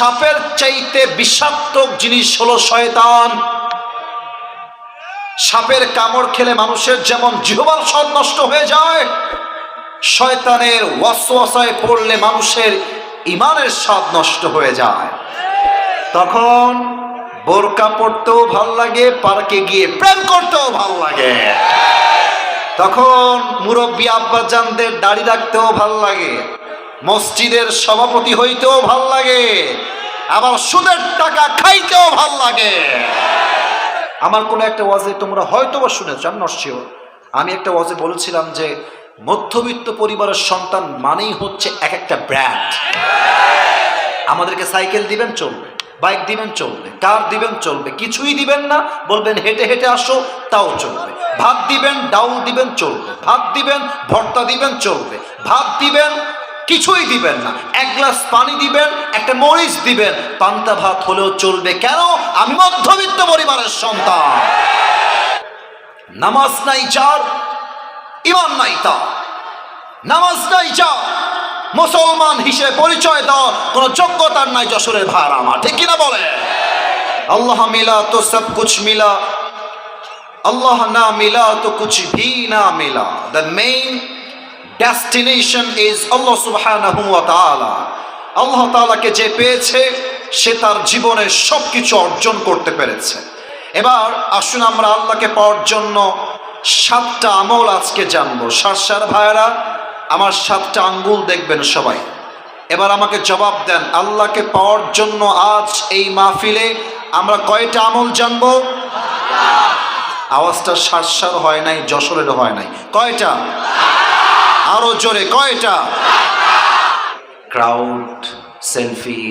সাপের চাইতে বিষাক্ত জিনিস হলো শয়তান। সাপের কামড় খেলে মানুষের যেমন জিহ্বার স্বাদ নষ্ট হয়ে যায়, শয়তানের ওয়াসওয়াসায় পড়লে মানুষের ঈমানের স্বাদ নষ্ট হয়ে যায়। তখন বোরকা পড়তেও ভাল লাগে, পার্কে গিয়ে প্রেম করতেও ভাল লাগে। তখন মুরব্বী আব্বাজানদের দাড়ি রাখতেও ভাল লাগে, মসজিদের সভাপতি হইতেও ভাল লাগে, আবার সুদের টাকা খাইতেও ভাল লাগে। আমার কোনো একটা ওয়াজে তোমরা হয়তো বা শুনেছো, আমি নট শিওর, আমি একটা ওয়াজে বলেছিলাম যে মধ্যবিত্ত পরিবারের সন্তান মানেই হচ্ছে এক একটা ব্র্যান্ড। আমাদেরকে সাইকেল দিবেন চলবে, বাইক দিবেন চলবে, কার দিবেন চলবে, কিছুই দিবেন না বলবেন হেঁটে হেঁটে আসো তাও চলবে। ভাত দিবেন, ডাউল দিবেন চলবে, ভাত দিবেন, ভর্তা দিবেন চলবে, ভাত দিবেন, কিছুই দিবেন না, এক গ্লাস পানি দিবেন, একটা মরিচ দিবেন, পান্তা ভাত হলেও চলবে। কেন? আমি মধ্যবিত্ত পরিবারের সন্তান। নামাজ নাই যার, ঈমান নাই তার। নামাজ নাই যার, মুসলমান হিসেবে পরিচয় দেওয়ার কোন যোগ্যতার নাই যশোরের ভাড়া আমার, ঠিক কিনা বলে? আল্লাহ মিলা তো সব কুছ মিলা, আল্লাহ না মিলা তো কুছ ভি না মিলা। দ্য মেইন ডেস্টিনেশন ইজ আল্লাহ সুবহানাহু ওয়া তাআলা। আল্লাহ তাআলাকে যে পেয়েছে সে তার জীবনের সবকিছু অর্জন করতে পেরেছে। এবার আসুন আমরা আল্লাহকে পাওয়ার জন্য 7টা আমল আজকে জানবো। সার ভাইয়েরা আমার 7টা আঙ্গুল দেখবেন সবাই। এবার আমাকে জবাব দেন, আল্লাহকে পাওয়ার জন্য আজ এই মাহফিলে আমরা কয়টা আমল জানবো? আওয়াজটা সার হয় নাই, যশোরের হয় নাই। কয়টা? আরো জোরে, কয়টা? ক্রাউড, সেলফি,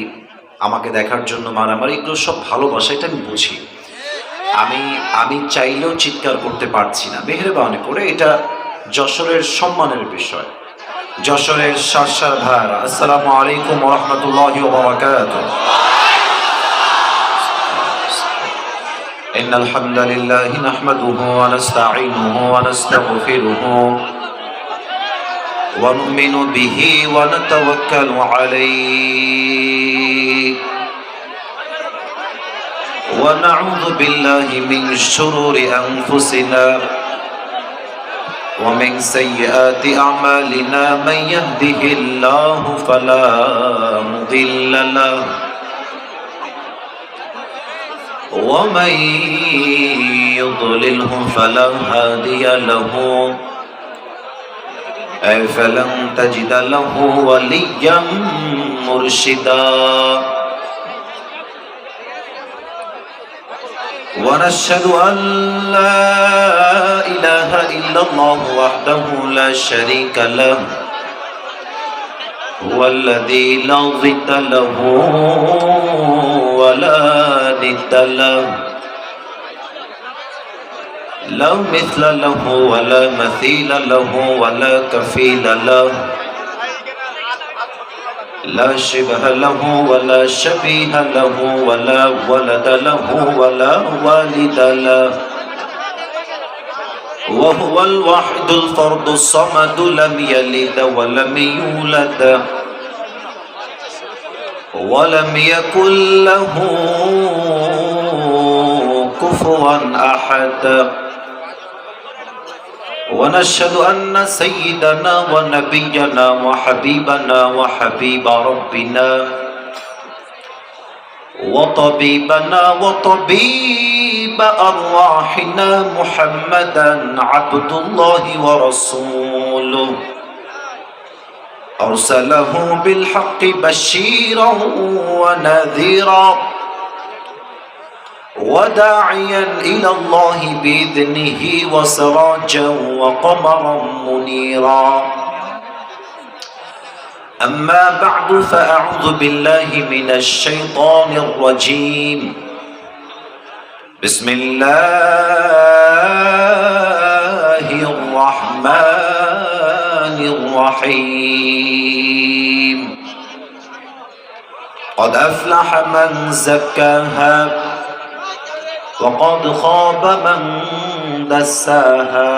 আমাকে দেখার জন্য মারামারি, এগুলো সব ভালোবাসা, এটা আমি বুঝি। আমি চাইলেও চিৎকার করতে পারছি না, মেহেরবানি করে। এটা যশোরের সম্মানের বিষয়। যশোরের সার ভাইরা, আসসালামু আলাইকুম ওয়া রাহমাতুল্লাহি ওয়া বারাকাতুহু। ইন্নাল হামদালিল্লাহি নাহমাদুহু ওয়া নাস্তাঈনুহু ওয়া নাস্তাগফিরুহু ওয়া নু'মিনু বিহি ওয়া নাতাওয়াক্কালু আলাইহি ওয়া নাউযু বিল্লাহি মিন শুরুরি আনফুসিনা ومن سيئات أعمالنا من يهده الله فلا مضل له ومن يضلله فلا هادي له فلن تجد له وليا مرشدا ونشهد أن لا إله إلا الله وحده لا شريك له هو الذي لا ضد له ولا ند له لا مثل له ولا مثيل له ولا كفيل له لا شبه له ولا شبيه له ولا ولد له ولا والد له وهو الواحد الفرد الصمد لم يلد ولم يولد ولم يكن له كفوا أحد ونشهد أن سيدنا ونبينا وحبيبنا وحبيب ربنا وطبيبنا وطبيب أرواحنا محمدا عبد الله ورسوله أرسله بالحق بشيرا ونذيرا وداعيا إلى الله بإذنه وسراجا وقمرا منيرا أما بعد فأعوذ بالله من الشيطان الرجيم بسم الله الرحمن الرحيم قد أفلح من زكاها وقد خاب من دساها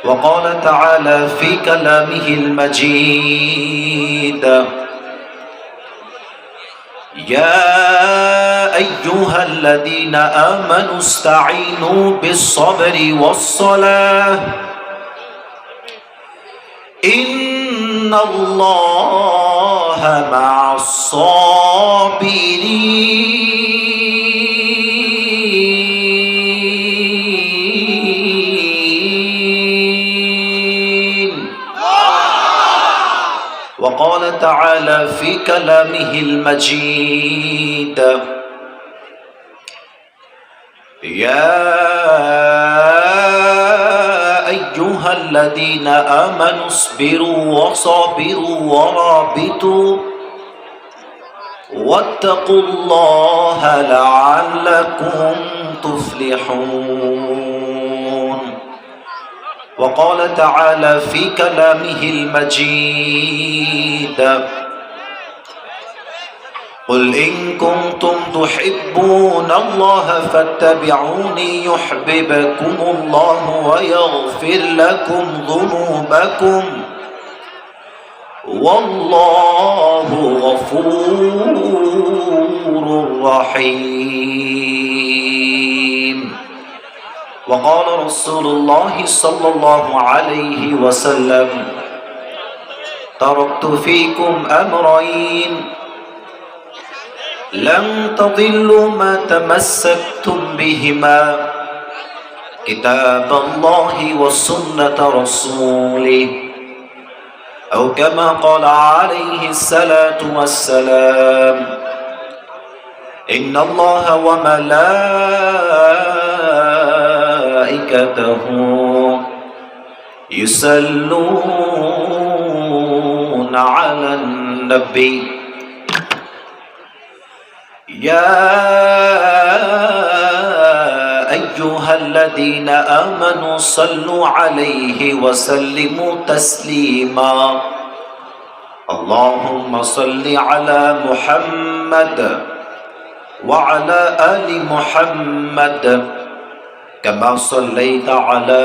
وقال تعالى في كلامه المجيد يا أيها الذين آمنوا استعينوا بالصبر والصلاة إن الله مع الصابرين وقال تعالى في كلامه المجيد يا أيها الذين آمنوا اصبروا وصابروا ورابطوا واتقوا الله لعلكم تفلحون وقال تعالى في كلامه المجيد قل إن كنتم تحبون الله فاتبعوني يحببكم الله ويغفر لكم ذنوبكم والله غفور رحيم وقال رسول الله صلى الله عليه وسلم تركت فيكم أمرين لن تضلوا ما تمسكتم بهما كتاب الله وسنة رسوله أو كما قال عليه الصلاة والسلام إن الله وملائكته يصلون على النبي يا أيها الذين آمنوا صلوا عليه وسلموا تسليما اللهم صل على محمد وعلى آل محمد كما صليت على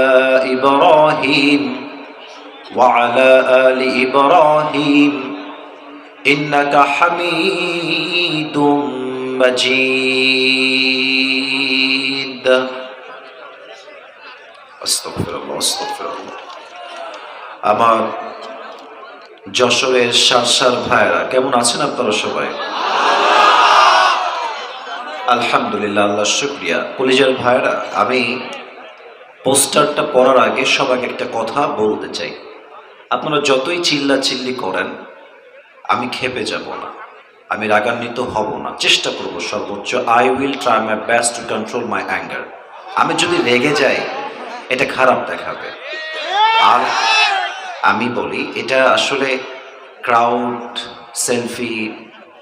إبراهيم وعلى آل إبراهيم إنك حميد مجيد أستغفر الله أستغفر الله আমার যশোরের সারসার ভাইরা কেমন আছেন আপনারা সবাই? আলহামদুলিল্লাহ, আল্লাহর শুকরিয়া। কলিজার ভাইরা, আমি পোস্টারটা পড়ার আগে সবাইকে একটা কথা বলতে চাই। আপনারা যতই চিল্লাচিল্লি করেন আমি ক্ষেপে যাব না, আমি রাগান্বিত হব না, চেষ্টা করব সর্বোচ্চ। I will try my best to control my anger. আমি যদি রেগে যাই এটা খারাপ দেখাবে। আর আমি বলি এটা আসলে ক্রাউড, সেলফি,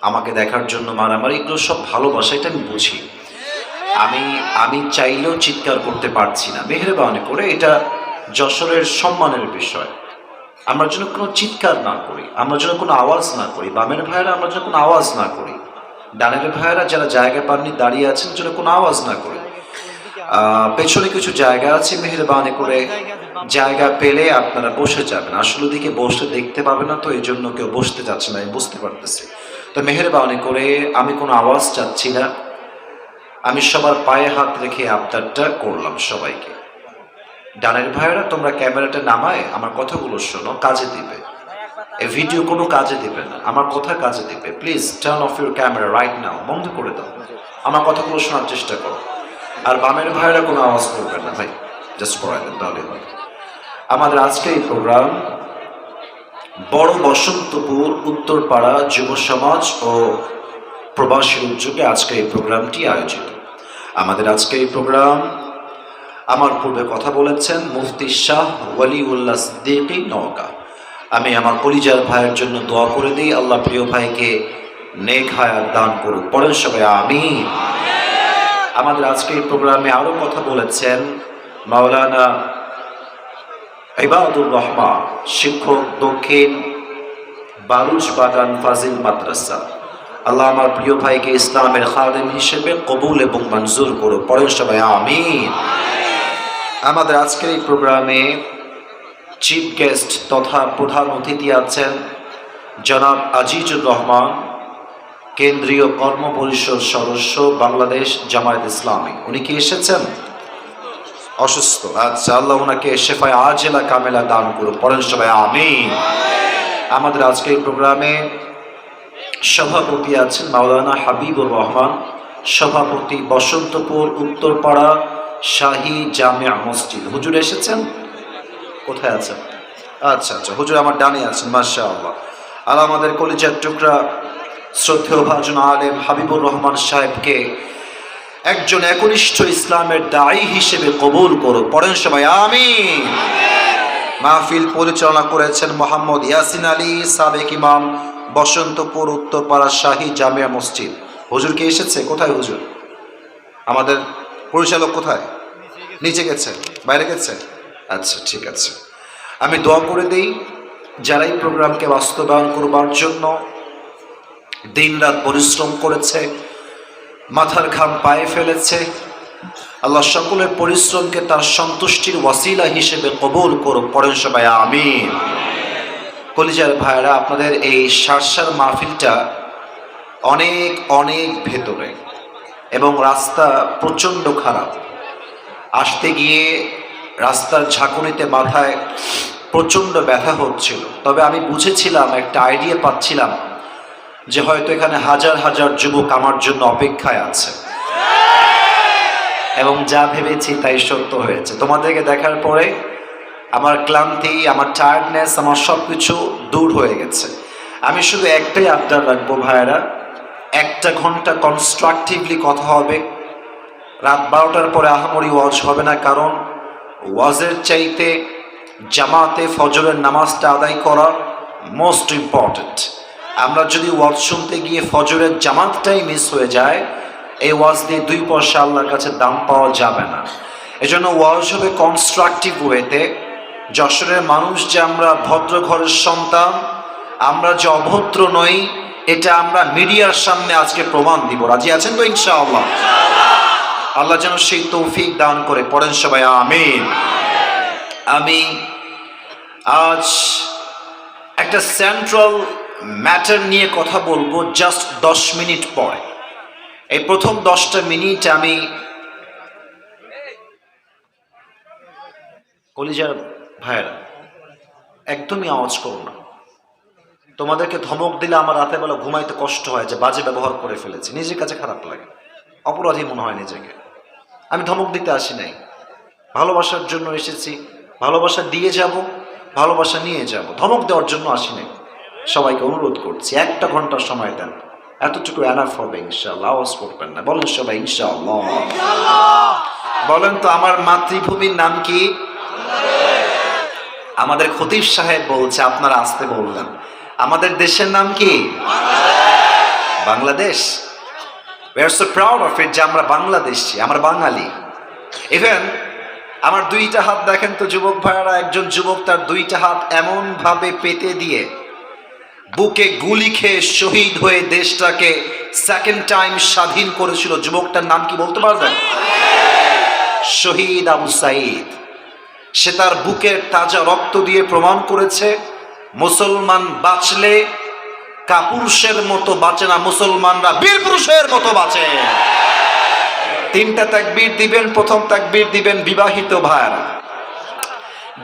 আমাকে দেখার জন্য মারামারি, এগুলো সব ভালোবাসা, এটা আমি বুঝি। আমি চাইলেও চিৎকার করতে পারছি না, মেহেরবানি করে। এটা যশোরের সম্মানের বিষয়। আমরা যেন কোনো চিৎকার না করি, আমরা যেন কোনো আওয়াজ না করি। বামের ভাইয়েরা আমরা যেন কোনো আওয়াজ না করি, ডানের ভাইয়েরা যারা জায়গা পাননি দাঁড়িয়ে আছেন যেন কোনো আওয়াজ না করি। পেছনে কিছু জায়গা আছে, মেহেরবানি করে জায়গা পেলে আপনারা বসে যাবেন। আসলে দিকে বসে দেখতে পাবে না, তো এই জন্য কেউ বসতে চাচ্ছে না, আমি বুঝতে পারতেছি। তো মেহেরবানি করে, আমি কোনো আওয়াজ চাচ্ছি না, আমি সবার পায়ে হাত রেখে আবদারটা করলাম সবাইকে। ডানের ভাইয়েরা তোমরা ক্যামেরাটা নামায় আমার কথাগুলো শোনো, কাজে দিবে। এই ভিডিও কোনো কাজে দিবে না, আমার কথা কাজে দিবে। Please turn off your camera right now, বন্ধ করে দাও, আমার কথাগুলো শোনার চেষ্টা করো। আর বামের ভাইয়েরা কোনো আওয়াজ করবেন না ভাই, জাস্ট পড়াই দেন তাহলে হয়। আমাদের আজকে এই প্রোগ্রাম বড় বসন্তপুর উত্তরপাড়া যুব সমাজ ও প্রবাসীর উদ্যোগে আজকে এই প্রোগ্রামটি আয়োজিত। আমাদের আজকে এই প্রোগ্রাম আমার পূর্বে কথা বলেছেন মুফতি শাহ ওয়ালিউল্লাহ সিদ্দিকী নওগাঁ। আমি আমার কলিজার ভাইয়ের জন্য দোয়া করে দিই, আল্লাহ প্রিয় ভাইকে নেক হায়াত দান করুক। পরের সবাই আমিন। আমাদের আজকে এই প্রোগ্রামে আরো কথা বলেছেন মাওলানা ইবাদুর রহমান, শিক্ষক, দক্ষিণ বারুজবাগান ফাজিল মাদ্রাসা। আল্লাহ আমার প্রিয় ভাইকে ইসলামের খাদেম হিসেবে কবুল এবং মঞ্জুর করুক। পরের সবাই আমিন। আমাদের আজকের এই প্রোগ্রামে চিফ গেস্ট তথা প্রধান অতিথি আছেন জনাব আজিজুর রহমান, কেন্দ্রীয় কর্ম পরিষদ সদস্য, বাংলাদেশ জামায়াত ইসলামী। উনি কি এসেছেন? অসুস্থ, আচ্ছা, আল্লাহ ওনাকে শেফায়ে আজেলা কামেলা দান করুন, পড়েন সবাই আমিন। আমাদের আজকের প্রোগ্রামে সভাপতি আছেন মাওলানা হাবিবুর রহমান, সভাপতি বসন্তপুর উত্তরপাড়া শাহী জামিয়া মসজিদ। হুজুর এসেছেন? কোথায় আছেন? আচ্ছা আচ্ছা, হুজুর আমার ডানে আছেন, মাশাআল্লাহ। আর আমাদের কলিজার টুকরা শ্রদ্ধেয় ভাজন আলেম হাবিবুর রহমান সাহেবকে একজন একনিষ্ঠ ইসলামের দায়ী হিসেবে কবুল করো, পড়েন সবাই আমিন। মাহফিল পরিচালনা করেছেন মোহাম্মদ ইয়াসিন আলী, সাবেক ইমাম, বসন্তপুর উত্তরপাড়া শাহী জামিয়া মসজিদ। হুজুর কি এসেছে? কোথায় হুজুর? আমাদের পরিচালক কোথায়? নিচে গেছে, বাইরে গেছে? আচ্ছা ঠিক আছে। আমি দোয়া করে দিই, যারা এই প্রোগ্রামকে বাস্তবায়ন করবার জন্য দিনরাত পরিশ্রম করেছে, মাথার ঘাম পায়ে ফেলেছে, আল্লাহ সকলের পরিশ্রমকে তার সন্তুষ্টির ওয়াসিলা হিসেবে কবুল করুন, পড়েন সবাই আমিন। কলিজার ভাইরা, আপনাদের এই সারসার মাহফিলটা অনেক অনেক ভেতরে এবং রাস্তা প্রচণ্ড খারাপ। আসতে গিয়ে রাস্তার ঝাঁকুনিতে মাথায় প্রচণ্ড ব্যথা হচ্ছিল, তবে আমি বুঝেছিলাম, একটা আইডিয়া পাচ্ছিলাম যে হয়তো এখানে হাজার হাজার যুবক আমার জন্য অপেক্ষায় আছে, এবং যা ভেবেছি তাই সত্য হয়েছে। তোমাদেরকে দেখার পরে আমার ক্লান্তি, আমার টায়ার্ডনেস, আমার সব কিছু দূর হয়ে গেছে। আমি শুধু একটাই আবদার রাখবো ভাইয়েরা, 1 ঘন্টা কনস্ট্রাকটিভলি কথা হবে। রাত 12টার পরে আহামরি ওয়াজ হবে না, কারণ ওয়াজের চাইতে জামাতে ফজরের নামাজটা আদায় করা মোস্ট ইম্পর্টেন্ট। আমরা যদি ওয়াজ শুনতে গিয়ে ফজরের জামাতটাই মিস হয়ে যায়, এই ওয়াজ দিয়ে 2 পয়সা আল্লাহর কাছে দাম পাওয়া যাবে না। এজন্য ওয়াজ হবে কনস্ট্রাকটিভ ওয়েতে। যশোরের মানুষ যে আমরা ভদ্র ঘরের সন্তান, আমরা যে অভদ্র নই, এটা আমরা মিডিয়ার সামনে আজকে প্রমাণ দিব। রাজি আছেন তো ইনশাআল্লাহ? আল্লাহ যেন সেই তৌফিক দান করে, পড়েন সবাই আমিন। আমি আজ একটা সেন্ট্রাল ম্যাটার নিয়ে কথা বলবো জাস্ট 10 মিনিট পরে। এই প্রথম 10টা মিনিট আমি কলিজার ভাইয়েরা একদমই আওয়াজ করো না। তোমাদেরকে ধমক দিলে আমার রাতে বেলা ঘুমাইতে কষ্ট হয়, যে বাজে ব্যবহার করে ফেলেছি, নিজের কাছে খারাপ লাগে, অপরাধী মনে হয় নিজেকে। আমি ধমক দিতে আসি নাই, ভালোবাসার জন্য এসেছি, ভালোবাসা দিয়ে যাব, ভালোবাসা নিয়ে যাব, ধমক দেওয়ার জন্য আসি নাই। সবাইকে অনুরোধ করছি 1 ঘন্টার সময় দেন, এতটুকু এনাফ হবে ইনশাআল্লাহ। আওয়াজ করবেন না, বলেন সবাই ইনশাআল্লাহ। বলেন তো আমার মাতৃভূমির নাম কি? আমাদের খতিব সাহেব বলছে, আপনারা আসতে বললেন। আমাদের দেশের নাম কি? Bangladesh. We are so proud of it যে আমরা বাংলাদেশি, আমরা বাঙালি। ইভেন আমার 2টা হাত দেখেন তো যুবক ভাইয়ারা, একজন যুবক তার 2টা হাত এমন ভাবে পেতে দিয়ে বুকে গুলি খেয়ে শহীদ হয়ে দেশটাকে 2nd টাইম স্বাধীন করেছিল। যুবকটার নাম কি বলতে পারবেন? শহীদ আবু সাইদ। সে তার বুকের তাজা রক্ত দিয়ে প্রমাণ করেছে, মুসলমান বাঁচলে কাপুরুষের মতো বাঁচে না, মুসলমানরা বীর পুরুষের মতো বাঁচে। 3টা তাকবীর দিবেন। প্রথম তাকবীর দিবেন বিবাহিত ভাইয়ারা,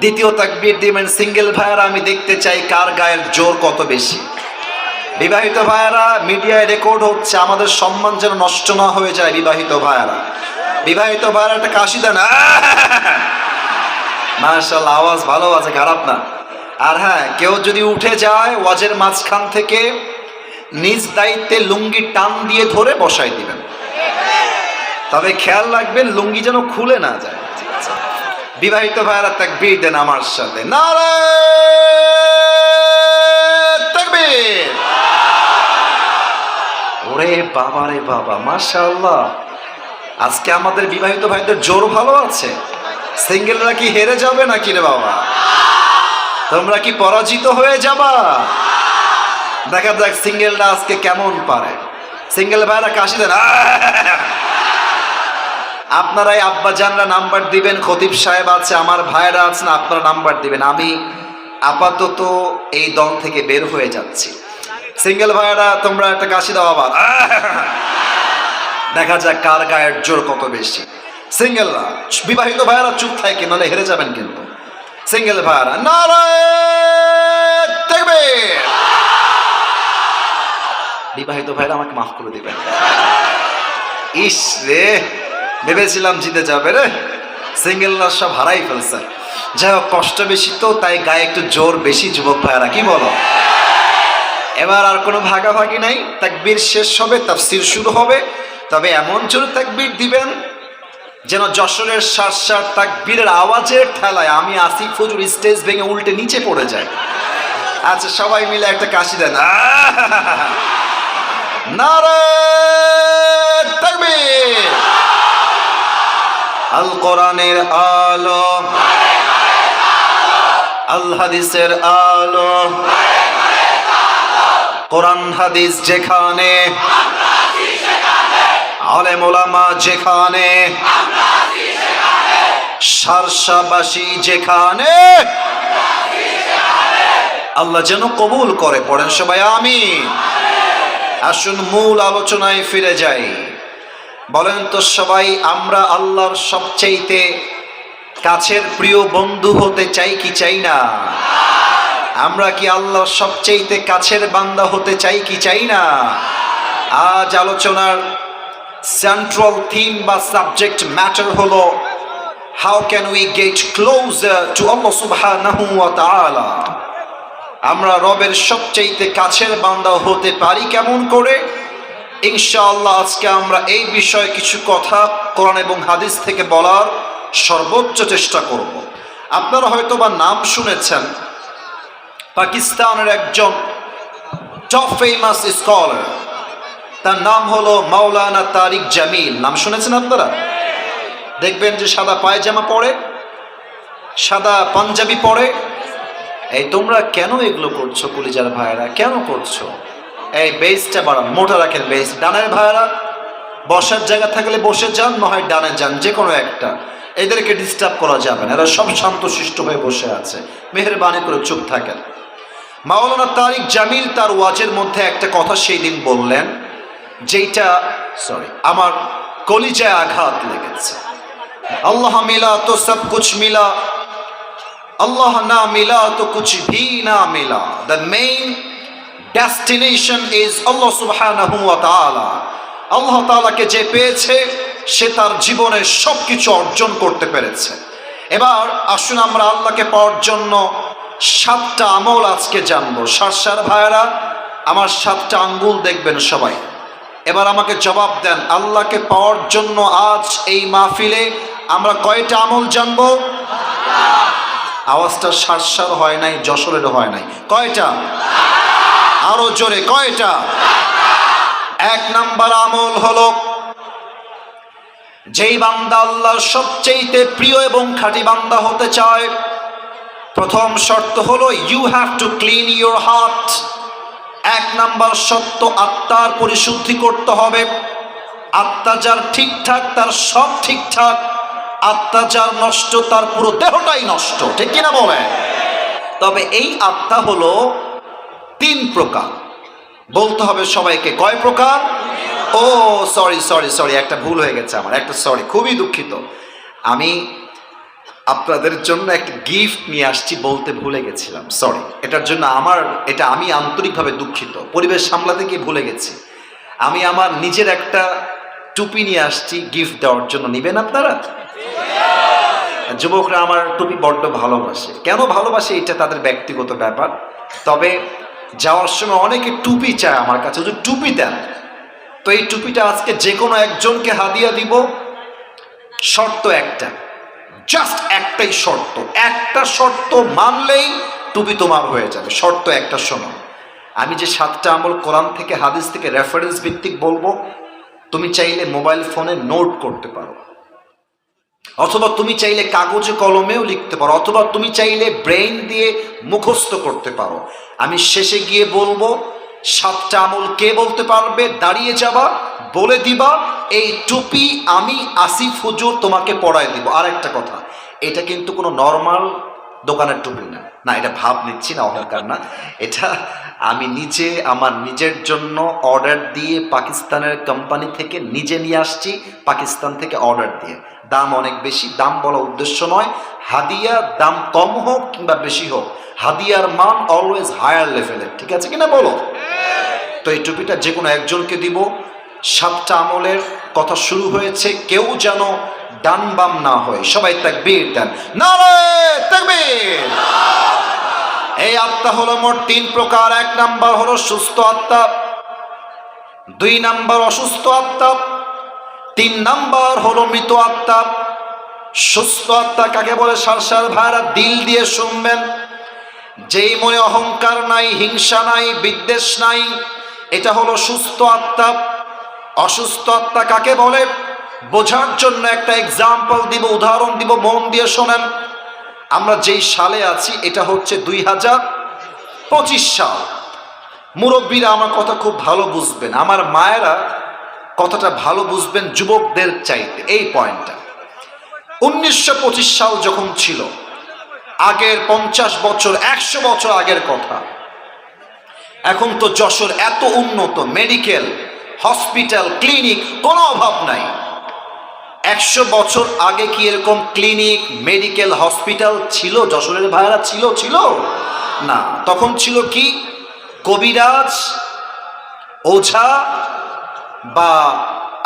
দ্বিতীয় তাকবীর দিবেন সিঙ্গেল ভাইয়ারা। আমি দেখতে চাই কার গায়ের জোর কত বেশি। বিবাহিত ভাইয়ারা, মিডিয়ায় রেকর্ড হচ্ছে, আমাদের সম্মান যেন নষ্ট না হয়ে যায়। বিবাহিত ভাইয়ারা, বিবাহিত ভাইয়ারা একটা কাশি দেন। মাশাআল্লাহ, আওয়াজ ভালো আছে, খারাপ না। আর হ্যাঁ, কেউ যদি উঠে যায় ওয়াজের মাঝখান থেকে, নিজ দায়িত্বে লুঙ্গি টান দিয়ে ধরে বসাই দিবেন, তবে খেয়াল রাখবেন লুঙ্গি যেন খুলে না যায়। বিবাহিত ভাইয়েরা তাকবীর দেন আমার সাথে, নারে তাকবীর। ওরে বাবা রে বাবা, মাশাআল্লাহ, আজকে আমাদের বিবাহিত ভাইদের জোর ভালো আছে। সিঙ্গেলরা কি হেরে যাবে নাকি রে বাবা? তোমরা কি পরাজিত হয়ে যাবা? দেখা যাক সিঙ্গেলরা আজকে কেমন পারে। সিঙ্গেল ভাইরা কাশি দেন। আপনারাই আব্বা জানরা নাম্বার দিবেন, খতিব সাহেব আছে, আমার ভাইরা আছেন, আপনারা নাম্বার দিবেন। আমি আপাতত এই দল থেকে বের হয়ে যাচ্ছি। সিঙ্গেল ভাইরা তোমরা একটা কাশি দাও আবার, দেখা যাক কার গায়ের জোর কত বেশি। সিঙ্গেলরা, বিবাহিত ভাইরা চুপ থাকে, নাহলে হেরে যাবেন কিন্তু। সিঙ্গেল ভাইরা নারায়ে তাকবীর। বিবাহিত ভাইরা আমাকে মাফ করে দিবেন। ইস রে, ভেবেছিলাম জিতে যাবে রে, সিঙ্গেলরা সব হারাই ফেলছে। যাই হোক, কষ্ট বেশি তো, তাই গায়ে একটু জোর বেশি। যুবক ভাইরা কি বলো? এবার আর কোনো ভাগাভাগি নাই, তাকবীর শেষ হবে, তাফসীর শুরু হবে। তবে এমন জোরে তাকবীর দিবেন যেন যশোরের সার সার তাকবীরের আওয়াজের ঠেলায় আমি আসিফ হুজুর স্টেজ ভেঙে উল্টে নিচে পড়ে যায়। আচ্ছা, সবাই মিলে একটা কাশি দেন। নারায়ে তাকবীর। আল কোরআনের আলো, আল হাদিসের আলো, কোরআন হাদিস যেখানে, আলেম ওলামা যেখানে, সারসাবাসী যেখানে, আল্লাহ যেন কবুল করে। পড়েন সবাই আমিন। আসুন মূল আলোচনায় ফিরে যাই। বলেন তো সবাই, আমরা আল্লাহর সবচেয়ে কাছের প্রিয় বন্ধু হতে চাই কি চাই না? আমরা কি আল্লাহর সবচেয়ে কাছের বান্দা হতে চাই কি চাই না? আজ আলোচনার সেন্ট্রাল থিম বা সাবজেক্ট ম্যাটার হলো, how can we get closer to Allah সুবহানাহু ওয়া তাআলা। আমরা রবের সবচেয়ে কাছের বান্দা হতে পারি কেমন করে? ইনশাআল্লাহ আজকে আমরা এই বিষয়ে কিছু কথা কোরআন এবং হাদিস থেকে বলার সর্বোচ্চ চেষ্টা করব। আপনারা হয়তো বা নাম শুনেছেন, পাকিস্তানের একজন টপ ফেমাস স্কলার, তার নাম হলো মাওলানা তারিক জামিল। নাম শুনেছেন আপনারা? দেখবেন যে সাদা পায়জামা পরে, সাদা পাঞ্জাবি পরে। এই তোমরা কেন এগুলো করছো কলিজার ভাইরা, কেন করছো? এই বেসটা বাড়ান, মোটা রাখেন বেস। ডানের ভাইরা বসার জায়গা থাকলে বসে যান, নয় ডানে যান, যে কোনো একটা। এদেরকে ডিস্টার্ব করা যাবে না, এরা সব শান্তশিষ্ট হয়ে বসে আছে। মেহেরবানি করে চুপ থাকেন। মাওলানা তারিক জামিল তার ওয়াজের মধ্যে একটা কথা সেই দিন বললেন, যেটা আমার কলিজায় আঘাত লেগেছে। আল্লাহ মিলা তো সব কুছ মিলা, আল্লাহ না মিলা তো কুছ ভি না মিলা। দ্য মেইন ডেস্টিনেশন ইজ আল্লাহ সুবহানাহু ওয়া তাআলা। আল্লাহ তাআলাকে যে পেয়েছে সে তার জীবনে সবকিছু অর্জন করতে পেরেছে। এবার আসুন আমরা আল্লাহকে পাওয়ার জন্য 7টা আমল আজকে জানবো। সার ভাইরা আমার 7টা আঙ্গুল দেখবেন সবাই। এবার আমাকে জবাব দেন, আল্লাহকে পাওয়ার জন্য আজ এই মাহফিলে আমরা কয়টা আমল জানবো? আওয়াজটা সার হয় নাই, যশোরের হয় নাই। কয়টা? আরো জোরে, কয়টা? 1 নাম্বার আমল হলো, যেই বান্দা আল্লাহর সবচেয়ে প্রিয় এবং খাঁটি বান্দা হতে চায়, প্রথম শর্ত হলো you have to clean your heart. 1 number শর্ত, আত্মার পরিশুদ্ধি করতে হবে। আত্মা যার ঠিকঠাক তার সব ঠিকঠাক, আত্মা যার নষ্ট তার পুরো দেহটাই নষ্ট, ঠিক কিনা বলে? তবে এই আত্মা হলো 3 প্রকার। বলতে হবে সবাইকে, কয় প্রকার? ও সরি, একটা ভুল হয়ে গেছে আমার, একটা সরি, খুবই দুঃখিত। আমি আপনাদের জন্য একটা গিফট নিয়ে আসছি, বলতে ভুলে গেছিলাম, সরি। এটার জন্য আমি আন্তরিকভাবে দুঃখিত। পরিবেশ সামলাতে গিয়ে ভুলে গেছি। আমি আমার নিজের একটা টুপি নিয়ে আসছি গিফট দেওয়ার জন্য। নিবেন আপনারা? যুবকরা আমার টুপি বড্ড ভালোবাসে। কেন ভালোবাসে এটা তাদের ব্যক্তিগত ব্যাপার। তবে যাওয়ার সময় অনেকে টুপি চায় আমার কাছে, যদি টুপি দেন। তো এই টুপিটা আজকে যে কোনো একজনকে হাদিয়া দিব। শর্ত একটা, জাস্ট একটাই শর্ত, একটা শর্ত মানলেই টুপি তোমার হয়ে যাবে। শর্ত একটা, শোনো, আমি যে 7টা আমল কোরআন থেকে হাদিস থেকে রেফারেন্স ভিত্তিক বলবো, তুমি চাইলে মোবাইল ফোনে নোট করতে পারো, অথবা তুমি চাইলে কাগজে কলমেও লিখতে পারো, অথবা তুমি চাইলে ব্রেইন দিয়ে মুখস্থ করতে পারো। আমি শেষে গিয়ে বলবো 7টা আমল কে বলতে পারবে, দাঁড়িয়ে যাবা, বলে দিবা, এই টুপি আমি আসিফ হুজুর তোমাকে পরায় দিব। আর একটা কথা, এটা কিন্তু কোনো নর্মাল দোকানের টুপি না, না এটা ভাব নিচ্ছি না, অহংকার না, এটা আমি নিজে আমার নিজের জন্য অর্ডার দিয়ে পাকিস্তানের কোম্পানি থেকে নিজে নিয়ে আসছি, পাকিস্তান থেকে অর্ডার দিয়ে। দাম অনেক বেশি, দাম বলা উদ্দেশ্য নয়, হাদিয়া দাম কম হোক কিংবা বেশি হোক, হাদিয়ার মান অলওয়েজ হায়ার লেভেলের, ঠিক আছে কিনা বলো? তো এই টুপিটা যে কোনো একজনকে দিব। 7টা আমলের কথা শুরু হয়েছে, কেউ যেন ডান বাম না হয়, সবাই তাকবীর দেন, নারে তাকবীর। এই আত্মা হলো মোট 3 প্রকার। 1 নাম্বার হলো সুস্থ আত্মা, 2 নাম্বার অসুস্থ আত্মা, 3 নাম্বার হলো মৃত আত্মা। সুস্থ আত্মা কাকে বলে? সারসার ভাইরা দিল দিয়ে শুনবেন, যেই মনে অহংকার নাই, হিংসা নাই, বিদ্বেষ নাই, এটা হলো সুস্থ আত্মা। অসুস্থ আত্মা কাকে বলে? বোঝার জন্য একটা এক্সাম্পল দিব, উদাহরণ দিব, মন দিয়ে শোনেন। আমরা যেই সালে আছি এটা হচ্ছে 2025 সাল। মুরব্বীরা আমার কথা খুব ভালো বুঝবেন, আমার মায়েরা কথাটা ভালো বুঝবেন যুবকদের চাইতে। এই পয়েন্টটা 1925 সাল যখন ছিল, আগের 50 বছর 100 বছর আগের কথা। এখন তো যশোর এত উন্নত, মেডিকেল, হসপিটাল, ক্লিনিক কোনো অভাব নাই। 100 বছর আগে কি এরকম ক্লিনিক, মেডিকেল, হসপিটাল ছিল যশোরের ভাইরা? ছিল না। তখন ছিল কি? কবিরাজ, ওঝা বা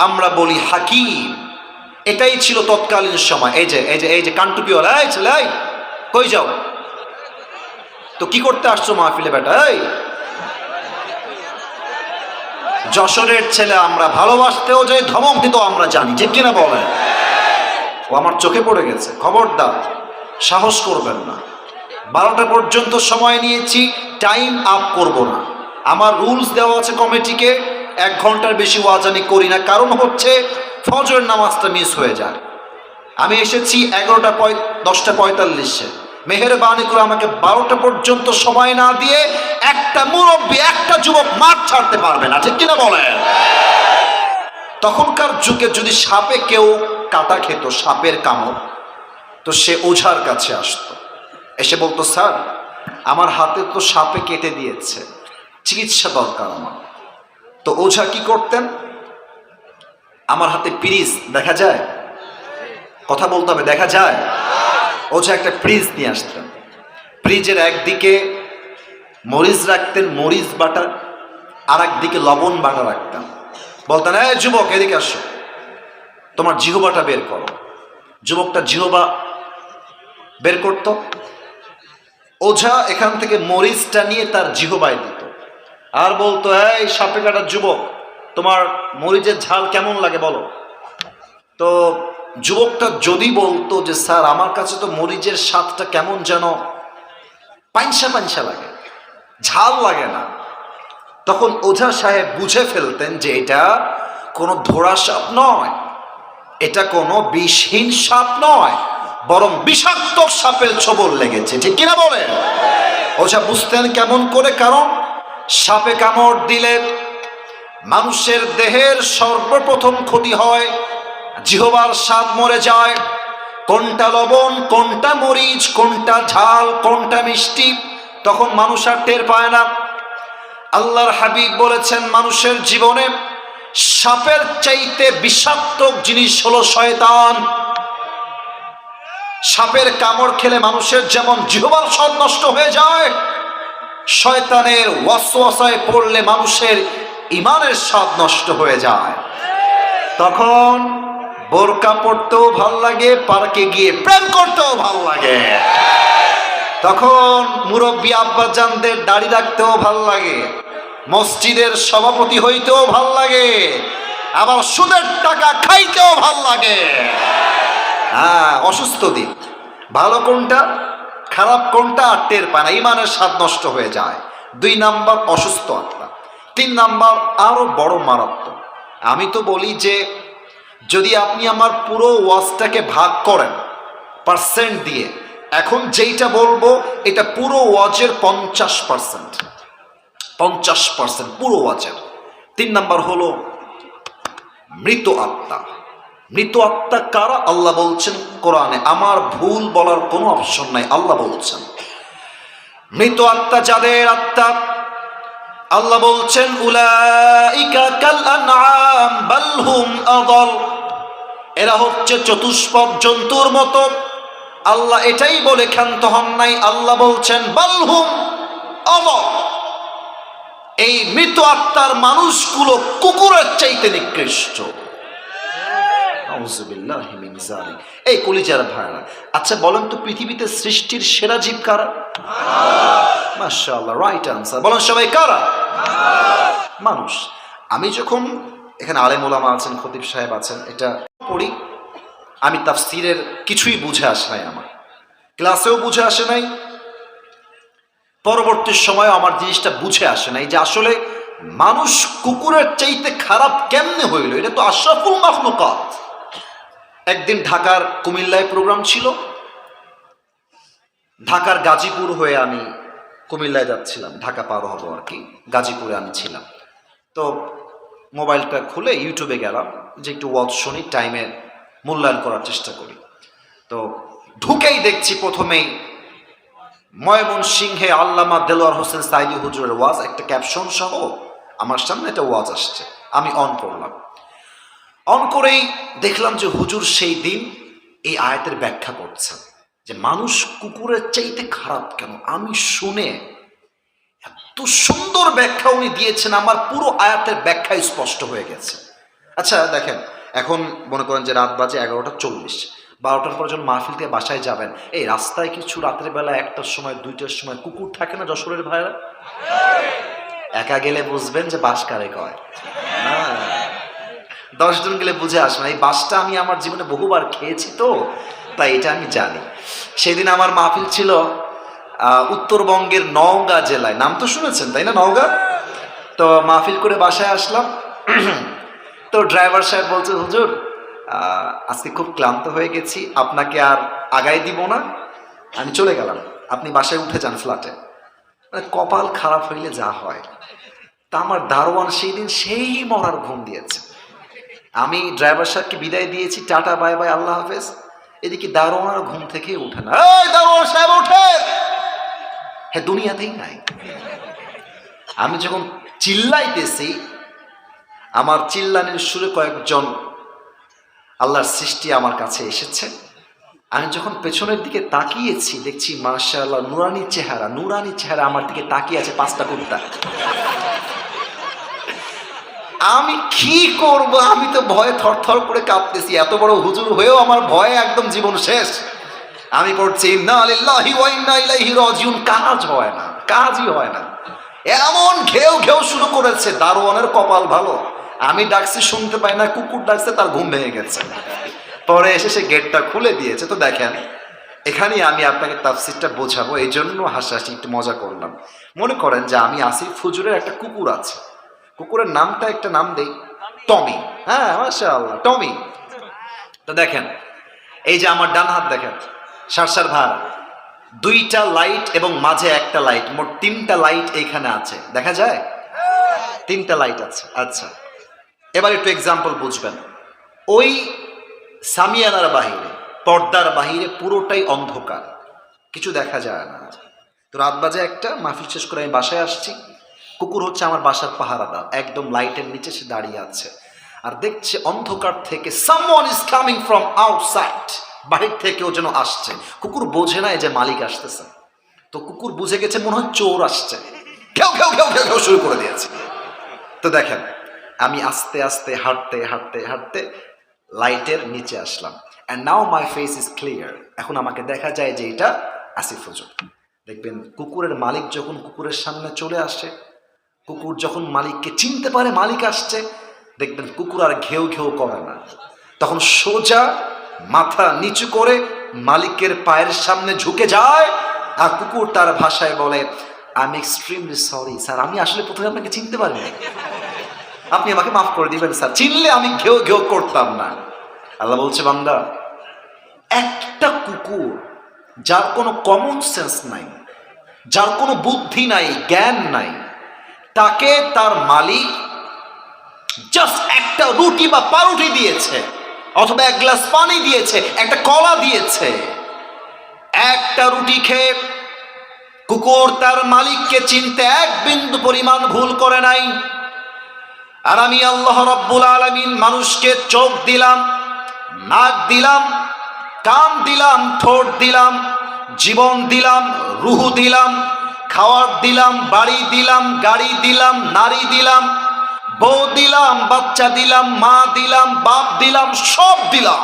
আমরা বলি হাকিম, এটাই ছিল তৎকালীন সময়। এই যে কানটুপিওয়ালা, এই ছেলে কই যাও? তো কি করতে আসছো মাহফিলে বেটা? এই যশোরের ছেলে আমরা, ভালোবাসতেও যাই, ধমক দিতেও আমরা জানি, ঠিক কিনা বলেন? ও আমার চোখে পড়ে গেছে, খবরদার সাহস করবেন না। 12টা পর্যন্ত সময় নিয়েছি, টাইম আপ করব না। আমার রুলস দেওয়া আছে কমিটিকে, 1 ঘন্টার বেশি ওয়াজ আমি করি না, কারণ হচ্ছে ফজরের নামাজটা মিস হয়ে যায়। আমি এসেছি 10টা 45-এ, মেহেরবানি করে আমাকে 12টা পর্যন্ত সময় না দিয়ে একটা মুরব্বী, একটা যুবক মাঠ ছাড়তে পারবে না, ঠিক কিনা বলেন? তখনকার যুগে যদি সাপে কেউ কাটা খেত, সাপের কামড়, তো সে ওঝার কাছে আসতো, এসে বলতো, স্যার আমার হাতে তো সাপে কেটে দিয়েছে, চিকিৎসা দরকার আমার। তো ওঝা কি করতেন? আমার হাতে পিরিচ দেখা যায়, কথা বলতে হবে, দেখা যায়। ওঝা একটা ফ্রিজ নিয়ে আসতেন, ফ্রিজের একদিকে মরিচ রাখতেন, মরিচ বাটা, আর একদিকে লবণ বাটা রাখতেন। বলতেন, এই যুবক এদিকে আসো, তোমার জিহ্বাটা বের করো। যুবকটা জিহ্বা বের করত, ওঝা এখান থেকে মরিচটা নিয়ে তার জিহ্বায় দিত, আর বলতো, এই সাপে কাটার যুবক, তোমার মরিচের ঝাল কেমন লাগে বলো। তো যুবকটা যদি বলতো যে স্যার আমার কাছে তো মরিচের স্বাদটা কেমন যেন পাইনসা পাইনসা লাগে, ঝাল লাগে না, তখন ওঝা সাহেব বুঝে ফেলতেন যে এটা কোনো ধোড়া সাপ নয়, এটা কোনো বিষহীন সাপ নয়, বরং বিষাক্ত সাপের ছোবল লেগেছে, ঠিক কিনা বলেন? ওঝা বুঝতেন কেমন করে? কারণ সাপে কামড় দিলে মানুষের দেহের সর্বপ্রথম ক্ষতি হয়, জিহ্বার স্বাদ মরে যায়। কোনটা লবণ, কোনটা মরিচ, কোনটা ঝাল, কোনটা মিষ্টি, তখন মানুষ আর টের পায় না। আল্লাহর হাবিব বলেছেন, মানুষের জীবনে সাপের চাইতে বিষাক্ত জিনিস হলো শয়তান। সাপের কামড় খেলে মানুষের যেমন জিহ্বার স্বাদ নষ্ট হয়ে যায়, শয়তানের ওয়াসওয়াসায় পড়লে মানুষের ঈমানের স্বাদ নষ্ট হয়ে যায়। তখন বোরকা পড়তেও ভাল লাগে, পার্কে গিয়ে প্রেম করতেও ভাল লাগে, তখন মুরব্বী আব্বাজানদের দাড়ি রাখতেও ভাল লাগে, মসজিদের সভাপতি হইতেও ভাল লাগে, আবার সুদের টাকা খাইতেও ভাল লাগে। হ্যাঁ, অসুস্থ দিন, ভালো কোনটা খারাপ কোনটা আর টের পায় না, ঈমানের স্বাদ নষ্ট হয়ে যায়। 2 নাম্বার অসুস্থ আত্মা। 3 নাম্বার আরো বড় মারাত্মক। আমি তো বলি যে যদি আপনি আমার পুরো ওয়াজটাকে ভাগ করেন পার্সেন্ট দিয়ে, এখন যেইটা বলবো এটা পুরো ওয়াজের 50% পুরো ওয়াজের। 3 নাম্বার হলো মৃত আত্মা। মৃত আত্মা কারা? আল্লাহ বলছেন কোরআনে, আমার ভুল বলার কোনো অপশন নাই। আল্লাহ বলছেন মৃত আত্মা যাদের আত্মা, আল্লাহ বলছেন উলাইকা কাল আনআম বাল হুম আযাল, এরা হচ্ছে চতুষ্পদ জন্তুর মতো। আল্লাহ এটাই বলে ক্ষান্ত হন নাই, আল্লাহ বলছেন বাল হুম আযাল, এই মৃত আত্মার মানুষগুলো কুকুরের চাইতে নিকৃষ্ট। আউযুবিল্লাহি মিন যালিক। এই কলিজার ভাইরা, আচ্ছা বলেন তো পৃথিবীতে সৃষ্টির সেরা জীব কারা? মাশাআল্লাহ, রাইট আনসার। বলেন সবাই কারা? মানুষ। আমি যখন এখানে আলেম ওলামা আছেন, খতিব সাহেব আছেন, এটা পড়ি, আমি তাফসীরের কিছুই বুঝে আসে নাই, আমার ক্লাসেও বুঝে আসে নাই, পরবর্তী সময়ে আমার জিনিসটা বুঝে আসে নাই যে আসলে মানুষ কুকুরের চাইতে খারাপ কেমনে হইল। এটা তো আশরাফুল মাখলুকাত। একদিন ঢাকার কুমিল্লায় প্রোগ্রাম ছিল, ঢাকার গাজীপুর হয়ে আমি কুমিল্লায় যাচ্ছিলাম, ঢাকা পার হবো আর কি, গাজীপুরে আমি ছিলাম। তো মোবাইলটা খুলে ইউটিউবে গেলাম যে একটু ওয়াজ শুনি, টাইমে মূল্যায়ন করার চেষ্টা করি। তো ঢুকেই দেখছি প্রথমেই ময়মনসিংহে আল্লামা দেলোয়ার হোসেন সাইদি হুজুরের ওয়াজ, একটা ক্যাপশন সহ আমার সামনে একটা ওয়াজ আসছে। আমি অন করলাম, অন করেই দেখলাম যে হুজুর সেই দিন এই আয়াতের ব্যাখ্যা করছেন যে মানুষ কুকুরের চাইতে খারাপ কেন। আমি শুনে এত সুন্দর ব্যাখ্যা উনি দিয়েছেন, আমার পুরো আয়াতের ব্যাখ্যা স্পষ্ট হয়ে গেছে। আচ্ছা দেখেন, এখন মনে করেন যে রাত বাজে 11:40, 12টার পর যখন মাহফিল থেকে বাসায় যাবেন, এই রাস্তায় কিছু রাতের বেলা 1টার সময় 2টার সময় কুকুর থাকে না যশোরের ভাইরা? একা গেলে বুঝবেন যে বাস কারে কয়, 10 জন গেলে বুঝে আসবে। এই বাসটা আমি আমার জীবনে বহুবার খেয়েছি, তো তাই এটা আমি জানি। সেদিন আমার মাহফিল ছিল উত্তরবঙ্গের নওগাঁ জেলায়, নাম তো শুনেছেন তাই না, নওগাঁ। তো মাহফিল করে বাসায় আসলাম, তো ড্রাইভার সাহেব বলছে হুজুর আজকে খুব ক্লান্ত হয়ে গেছি, আপনাকে আর আগাই দিব না, আমি চলে গেলাম, আপনি বাসায় উঠে যান ফ্ল্যাটে। মানে কপাল খারাপ হইলে যা হয়। তা আমার দারোয়ান সেই দিন সেই মরার ঘুম দিয়েছে। আমি ড্রাইভার সাহেবকে বিদায় দিয়েছি, টাটা বাই বাই আল্লাহ হাফেজ, এদিকে দারোয়ান ঘুম থেকে উঠে না। এই দারোয়ান সাহেব ওঠে, হ্যাঁ দুনিয়াতেই নাই। আমি যখন চিল্লাইতেছি, আমার চিল্লানির সুরে কয়েকজন আল্লাহর সৃষ্টি আমার কাছে এসেছে। আমি যখন পেছনের দিকে তাকিয়েছি, দেখছি মাশাআল্লাহ নুরানি চেহারা আমার দিকে তাকিয়ে আছে 5টা কুত্তা। আমি কি করব, আমি তো ভয়ে থরথর করে কাঁপতেছি। এত বড় হুজুর হয়েও আমার ভয়ে একদম জীবন শেষ। আমি পড়ছি ইন্না লিল্লাহি ওয়া ইন্না ইলাইহি রাজিউন, কাজই হয় না। এমন ঘেউ ঘেউ শুরু করেছে। দারোয়ানের কপাল ভালো, আমি ডাকছি শুনতে পাই না, কুকুর ডাকছে, তার ঘুম ভেঙে গেছে। পরে এসে সে গেটটা খুলে দিয়েছে। তো দেখেন, এখানেই আমি আপনাকে তাফসীরটা বোঝাবো, এই জন্য হাসাহাসি একটু মজা করলাম। মনে করেন যে আমি আসিফ হুজুরের একটা কুকুর আছে, কুকুরের নামটা একটা নাম দেই, টমি। হ্যাঁ মাশাআল্লাহ, টমি। তো দেখেন, এই যে আমার ডান হাত দেখেন, সারসার ভার, 2টা লাইট এবং মাঝে একটা লাইট, মোট 3টা লাইট এইখানে আছে, দেখা যায়? 3টা লাইট আছে। আচ্ছা, এবার একটু এক্সাম্পল বুঝবেন। ওই সামিয়ানার বাহিরে, পর্দার বাহিরে পুরোটাই অন্ধকার, কিছু দেখা যায় না। তো রাত বাজে 1টা, মাহফিল শেষ করে আমি বাসায় আসছি। কুকুর হচ্ছে আমার বাসার পাহারাদার, একদম লাইটের নিচে সে দাঁড়িয়ে আছে আর দেখছে অন্ধকার থেকে someone is coming from outside, বাহির থেকেও যেন আসছে। কুকুর বোঝে না যে মালিক আসতেছে, তো কুকুর বুঝে গেছে মনে হয় চোর আসছে, ঘেউ ঘেউ ঘেউ ঘেউ ঘেউ শুরু করে দিয়েছে। তো দেখেন, আমি আস্তে আস্তে হাঁটতে লাইটের নিচে আসলাম, and now my face is clear. এখন আমাকে দেখা যায় যে এটা আসিফ হুজুর। দেখবেন কুকুরের মালিক যখন কুকুরের সামনে চলে আসে, কুকুর যখন মালিককে চিনতে পারে মালিক আসছে, দেখবেন কুকুর আর ঘেউ ঘেউ করে না, তখন সোজা মাথা নিচু করে মালিকের পায়ের সামনে ঝুঁকে যায়। আর কুকুর তার ভাষায় বলে, I am extremely sorry sir, আমি আসলে প্রথমে আপনাকে চিনতে পারিনি, আপনি আমাকে মাফ করে দিবেন স্যার, চিনলে আমি ঘেউ ঘেউ করতাম না। আল্লাহ বলছে, বান্দা, একটা কুকুর যার কোনো কমন সেন্স নাই, যার কোনো বুদ্ধি নাই, জ্ঞান নাই, তাকে তার মালিক জাস্ট একটা রুটি বা পাউরুটি দিয়েছে, অথবা এক গ্লাস পানি দিয়েছে, একটা কলা দিয়েছে। একটা রুটি খেয়ে কুকুর তার মালিককে চিনতে এক বিন্দু পরিমাণ ভুল করে নাই। আর আমি আল্লাহ রাব্বুল আলামিন মানুষকে চোখ দিলাম, নাক দিলাম, কান দিলাম, ঠোঁট দিলাম, জীবন দিলাম, রুহ দিলাম, খাওয়ার দিলাম, বাড়ি দিলাম, গাড়ি দিলাম, নারী দিলাম, বউ দিলাম, বাচ্চা দিলাম, মা দিলাম, বাপ দিলাম, সব দিলাম।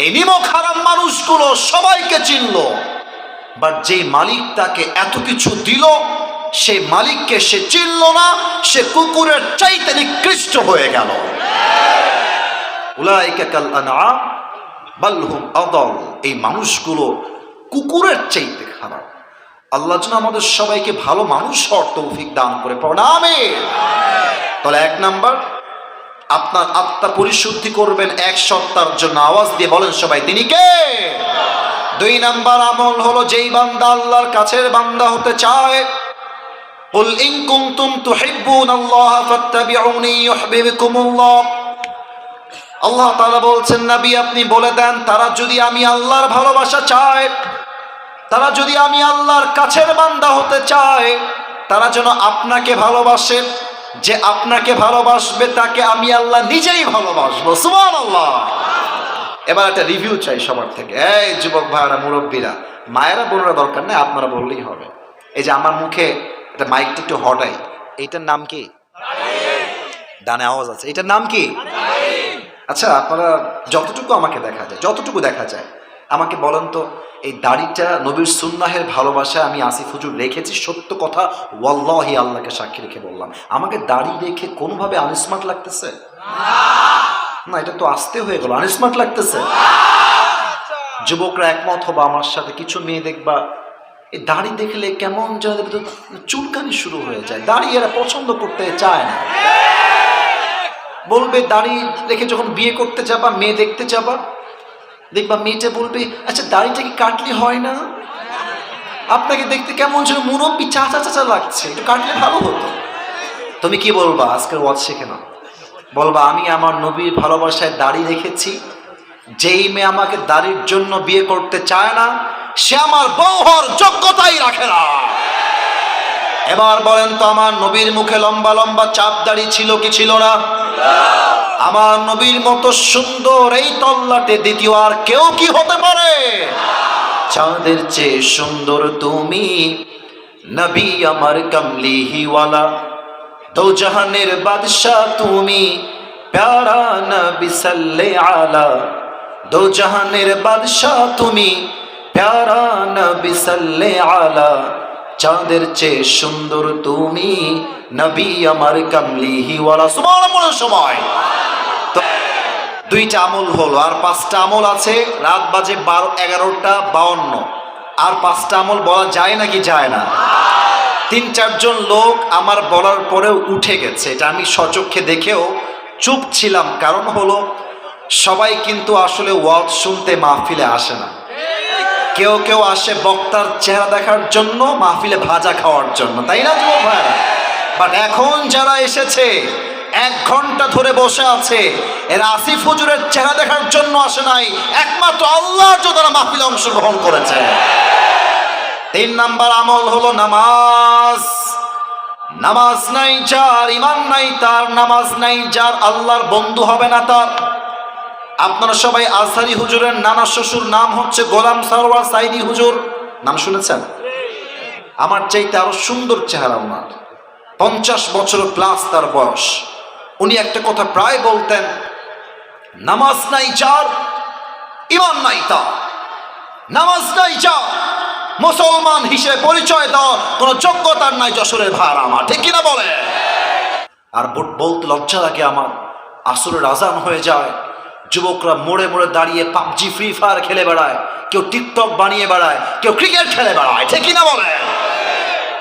এই নিমক হারাম মানুষগুলো সবাইকে চিনল, বাট যে মালিক তাকে এত কিছু দিল, সেই মালিককে সে চিনল না, সে কুকুরের চাইতে নিকৃষ্ট হয়ে গেল। উলাইকা কাল আনআম বাল হুম আদাল, এই মানুষগুলো কুকুরের চাইতে খারাপ। আল্লাহ যেন আমাদের সবাইকে ভালো মানুষ হওয়ার তৌফিক দান করে পড়েন আমিন। তাহলে এক নাম্বার, আপনার আত্মা পরিশুদ্ধি করবেন এক সত্তার জন্য, আওয়াজ দিয়ে বলেন সবাই, তিনি কে? দুই নাম্বার আমল হলো, যেই বান্দা আল্লাহর কাছের বান্দা হতে চায়, কুল ইন কুনতুম তুহিব্বুনাল্লাহ ফাত্তাবিউনি ইউহিব্বুকুমুল্লাহ। আল্লাহ তাআলা বলছেন, নবী আপনি বলে দেন, তারা যদি আমি আল্লাহর ভালোবাসা চায়, তারা যদি আমি আল্লাহর কাছের বান্দা হতে চায়, তারা যেন আপনাকে ভালোবাসে। যে আপনাকে ভালোবাসবে তাকে আমি আল্লাহ নিজেই ভালোবাসবো। সুবহানাল্লাহ। এবার একটা রিভিউ চাই সবার থেকে। এই যুবক ভাইরা, মুরব্বীরা, মায়েরা বোনেরা দরকার নেই, আপনারা বললেই হবে। এই যে আমার মুখে একটা মাইকটা একটু হটাই, এইটার নাম কি? ডানে আওয়াজ আছে, এটার নাম কি? আচ্ছা, আপনারা যতটুকু আমাকে দেখা যায়, যতটুকু দেখা যায়, আমাকে বলেন তো, এই দাড়িটা নবীর সুন্নাহের ভালোবাসা আমি আসিফ হুজুর রেখেছি, সত্য কথা ওয়াল্লাহি আল্লাহকে সাক্ষী রেখে বললাম, আমাকে দাড়ি রেখে কোনোভাবে আনস্মার্ট লাগতেছে না? এটা তো আস্তে হয়ে গেল, আনস্মার্ট লাগতেছে। যুবকরা একমত হবা আমার সাথে, কিছু মেয়ে দেখবা এই দাড়ি দেখলে কেমন যেন চুলকানি শুরু হয়ে যায়, দাড়ি এরা পছন্দ করতে চায় না। বলবে দাড়ি রেখে যখন বিয়ে করতে যাবা, মেয়ে দেখতে যাবা, দেখবা মেয়েটা বলবে, আচ্ছা দাড়িটা কি কাটলে হয় না? আপনাকে দেখতে কেমন যেন মুরব্বী চাচা চাচা লাগছে, একটু কাটলে ভালো হতো। তুমি কি বলবা? আজকের ওয়াজ শিখে নাও, বলবা আমি আমার নবীর ভালোবাসায় দাড়ি রেখেছি, যেই মেয়ে আমাকে দাড়ির জন্য বিয়ে করতে চায় না, সে আমার বউ হওয়ার যোগ্যতাই রাখে না। এবার বলেন তো, আমার নবীর মুখে লম্বা লম্বা চাপ দাড়ি ছিল কি ছিল না? আমার নবীর মতো সুন্দর এই তল্লাটে দ্বিতীয় আর কেউ কি হতে পারে? চাঁদের চেয়ে সুন্দর তুমি, নবী আমার কমলিহিওয়ালা, দো জাহানের বাদশাহ তুমি, প্যারা নবী সাল্লে আলা, দো জাহানের বাদশাহ তুমি, প্যারা নবী সাল্লে আলা, চাঁদের চেয়ে সুন্দর তুমি, নবী আমার কমলিহিওয়ালা। সুবহানাল্লাহ। সময় দুইটা আমল হলো, আর পাঁচটা আমল আছে। রাত বাজে 11:52, আর পাঁচটা আমল বলা যায় নাকি যায় না? 3-4 লোক আমার বলার পরেও উঠে গেছে, এটা আমি সচক্ষে দেখেও চুপ ছিলাম। কারণ হলো, সবাই কিন্তু আসলে ওয়াজ শুনতে মাহফিলে আসে না। কেউ কেউ আসে বক্তার চেহারা দেখার জন্য, মাহফিলে ভাজা খাওয়ার জন্য, তাই না যুবক ভাইরা? বাট এখন যারা এসেছে 1 ঘন্টা ধরে বসে আছে, এরা আসিফ হুজুরের চেহারা দেখার জন্য আসে নাই, একমাত্র আল্লাহর জন্য তারা মাহফিলে অংশগ্রহণ করেছে। 3 নাম্বার আমল হলো নামাজ। নামাজ নাই যার, ইমান নাই তার, নামাজ নাই যার, আল্লাহর বন্ধু হবে না তার। আপনারা সবাই আজহারি হুজুরের নানা শ্বশুর নাম হচ্ছে গোলাম সারওয়ার সাইদি হুজুর, নাম শুনেছেন? আমার চাইতে আরো সুন্দর চেহারা ওনার, 50 বছর প্লাস তার বয়স। উনি একটা কথা প্রায় বলতেন, নামাজ নাই যার, ইমান নাই তার, নামাজ নাই যার, মুসলমান হিসেবে পরিচয় দেওয়া কোনো যোগ্যতার নাই যশোরের ভার আমার, ঠিক কিনা বলে? আর বলতে লজ্জা লাগে আমার, আসরের আজান হয়ে যায়, যুবকরা মোড়ে মোড়ে দাঁড়িয়ে পাবজি ফ্রি ফায়ার খেলে বেড়ায়, কেউ টিকটক বানিয়ে বেড়ায়, কেউ ক্রিকেট খেলে বেড়ায়, ঠিক কিনা বলে?